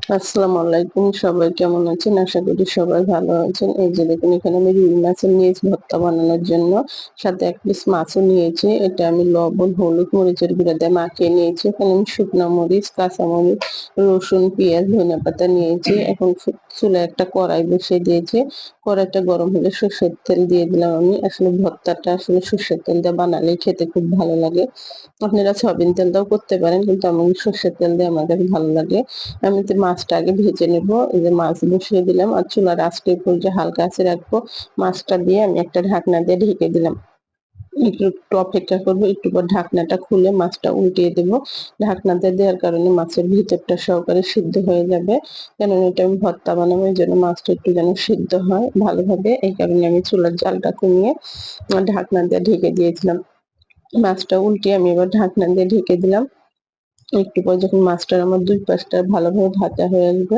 আসসালামু আলাইকুম। সবাই কেমন আছেন? আশা করি সবাই ভালো আছেন। এই যে দেখুন এখানে আমি রুই মাছের নিয়েছি ভর্তা বানানোর জন্য। সাথে ১ পিস মাছও নিয়েছি। এটা আমি লবণ, হলুদ, মরিচের গুঁড়া দিয়ে মাখিয়ে নিয়েছি। এখানে আমি শুকনা মরিচ, কাঁচামরিচ, রসুন, পেঁয়াজ, ধনেপাতা নিয়েছি। এখন চুলায় একটা কড়াই বসিয়ে দিয়েছি। কড়াইটা গরম হলে সরষের তেল দিয়ে দিলাম আমি। আসলে ভর্তাটা আসলে সরষের তেল দিয়ে বানালেই খেতে খুব ভালো লাগে। আপনারা সয়াবিন তেল দিয়েও করতে পারেন, কিন্তু আমি সরষের তেল দিয়ে আমার কাছে ভালো লাগে। আমি তো মাছটা আগে ভেজে নেব। এই যে মাছ বসিয়ে দিলাম আর চুলার আঁচটা একটু যে হালকা আঁচে রাখবো। মাছটা দিয়ে আমি একটা ঢাকনা দিয়ে ঢেকে দিলাম। একটু অপেক্ষা করবো, একটু পর ঢাকনাটা খুলে মাছটা উল্টিয়ে দেব। ঢাকনাটা দেওয়ার কারণে মাছের ভিতরটা সহকারে সিদ্ধ হয়ে যাবে। কেননা এটা আমি ভর্তা বানাবো, এই জন্য মাছটা একটু যেন সিদ্ধ হয় ভালোভাবে। এই কারণে আমি চুলার জালটা কমিয়ে ঢাকনা দিয়ে ঢেকে দিয়েছিলাম। মাছটা উল্টিয়ে আমি এবার ঢাকনা দিয়ে ঢেকে দিলাম। একটু পর যখন মাছটার আমার ২ পাশটা ভালোভাবে ভাজা হয়ে আসবে,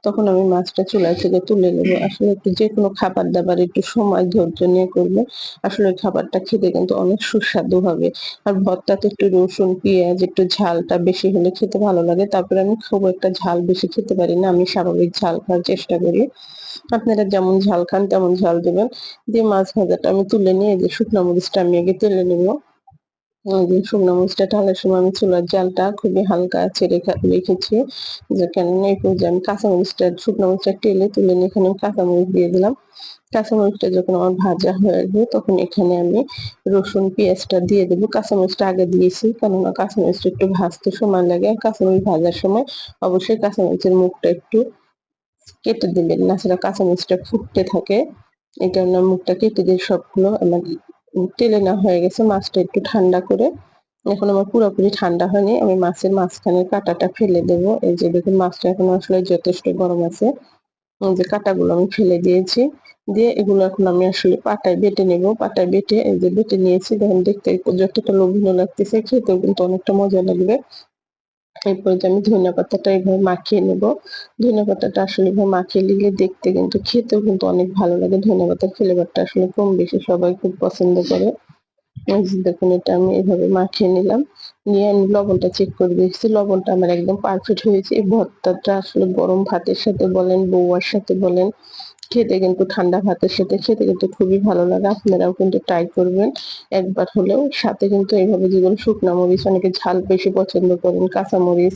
তখন আমি মাছটা চুলা থেকে তুলে নেব। আসলে একটু যেকোনো খাবার-দাবার একটু সময় ধৈর্য নিয়ে করলে আসলে ওই খাবারটা খেতে কিন্তু অনেক সুস্বাদু হবে। আর ভর্তাতে একটু রসুন, পেঁয়াজ, একটু ঝালটা বেশি হলে খেতে ভালো লাগে। তারপরে আমি খুব একটা ঝাল বেশি খেতে পারি না। আমি স্বাভাবিক ঝাল খাওয়ার চেষ্টা করি। আপনারা যেমন ঝাল খান তেমন ঝাল দিবেন। দিয়ে মাছ ভাজাটা আমি তুলে নিয়ে এই যে শুকনা মরিচটা আমি আগে তেলে নেব। শুকনা মরিচটা ঢালার সময় আমি চুলার জালটা খুবই হালকা আঁচে রেখেছি। যে কেননা এই পর্যায়ে আমি শুকনা মরিচটা টেলে তুলে নিয়ে এখানে আমি কাঁচামরিচ দিয়ে দিলাম। কাঁচামরিচটা যখন আমার ভাজা হয়ে আসবে তখন এখানে আমি রসুন, পেঁয়াজটা দিয়ে দেব। কাঁচামরিচটা আগে দিয়েছি, কেননা কাঁচামরিচটা একটু ভাজতে সময় লাগে। আর কাঁচামরিচ ভাজার সময় অবশ্যই কাঁচামরিচের মুখটা একটু কেটে দিবেন, না ছাড়া কাঁচামরিচটা ফুটতে থাকে। এই কারণে মুখটা কেটে দিয়ে সবগুলো আমার তেলে নেওয়া হয়ে গেছে। মাছটা একটু ঠান্ডা করে, এখন আমার পুরোপুরি ঠান্ডা হয়নি। আমি মাছের মাঝখানের কাঁটাটা ফেলে দেব। এই যে দেখুন মাছটা এখন আসলে যথেষ্ট গরম আছে। এই যে কাঁটাগুলো আমি ফেলে দিয়েছি। দিয়ে এগুলো এখন আমি আসলে পাটায় বেটে নেব। পাটায় বেটে এই যে বেটে নিয়েছি। দেখুন দেখতে যতটা লোভনীয় লাগতেছে, খেতেও কিন্তু অনেকটা মজা লাগবে। এরপর যে আমি ধনিয়া পাতাটা এভাবে মাখিয়ে নেব। ধনিয়া পাতাটা আসলে এভাবে মাখিয়ে নিলে দেখতে কিন্তু খেতেও কিন্তু অনেক ভালো লাগে। ধনিয়া পাতার ফ্লেভারটা আসলে কম বেশি সবাই খুব পছন্দ করে। এই যে দেখুন এটা আমি এভাবে মাখিয়ে নিলাম। নিয়ে আমি লবণটা চেক করে দেখছি। লবণটা আমার একদম পারফেক্ট হয়েছে। এই ভর্তাটা আসলে গরম ভাতের সাথে বলেন, বউয়ার সাথে বলেন, খেতে কিন্তু ঠান্ডা ভাতের সাথে খেতে কিন্তু খুবই ভালো লাগে। আপনারাও কিন্তু ট্রাই করবেন একবার হলেও। সাথে কিন্তু এইভাবে যেগুলো শুকনা মরিচ, অনেকে ঝাল বেশি পছন্দ করেন, কাঁচামরিচ,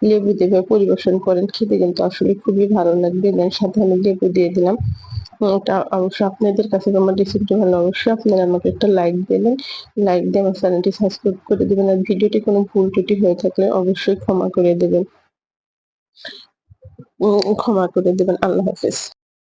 লেবু দিয়ে এভাবে পরিবেশন করেন, খেতে কিন্তু আসলে খুবই ভালো লাগবে। দেন সাথে আমি লেবু দিয়ে দিলাম। ওটা অবশ্যই আপনাদের কাছে আমার রেসিপিটি ভালো অবশ্যই আপনারা আমাকে একটা লাইক দিবেন। লাইক দিয়ে আমার চ্যানেলটি সাবস্ক্রাইব করে দিবেন। আর ভিডিওটি কোনো ভুল ত্রুটি হয়ে থাকলে অবশ্যই ক্ষমা করে দেবেন। ক্ষমা করে দিবেন। আল্লাহ হাফেজ।